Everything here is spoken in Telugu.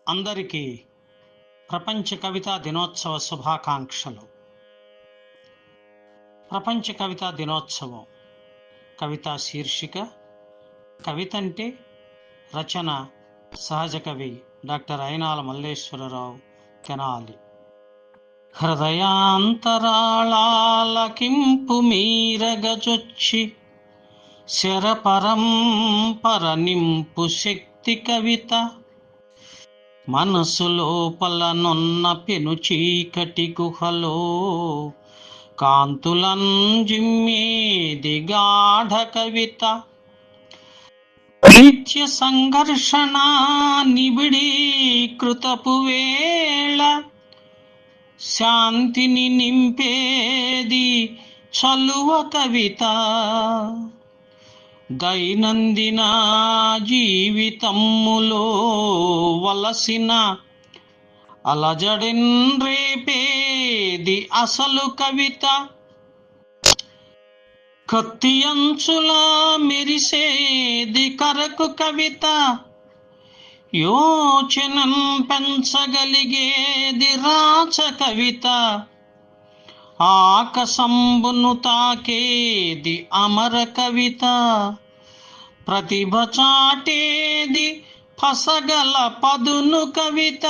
అందరికీ ప్రపంచ కవితా దినోత్సవ శుభాకాంక్షలు. ప్రపంచ కవితా దినోత్సవం కవితా శీర్షిక కవితంటే రచన సహజ కవి డాక్టర్ అయినాల మల్లేశ్వరరావు తెనాలి. హృదయాంతరాళాలకింపు మీరగజొచ్చి శరపరంపర నింపు శక్తి కవిత, మనసు లోపలనున్న పెను చీకటి గుహలో కాంతులంజిమ్మేది గాఢ కవిత. నిత్య సంఘర్షణ నిబిడీకృతపు వేళ శాంతిని నింపేది చలువ కవిత. దైనందిన జీవితములో వలసిన అలజడిన్ రేపేది అసలు కవిత. కత్తి అంచులా మెరిసేది కరకు కవిత, యోచనం పెంచగలిగేది రాచ కవిత. ఆకాశంబును తాకేది అమర కవిత, ప్రతిభ చాటేది పసగల పదును కవిత.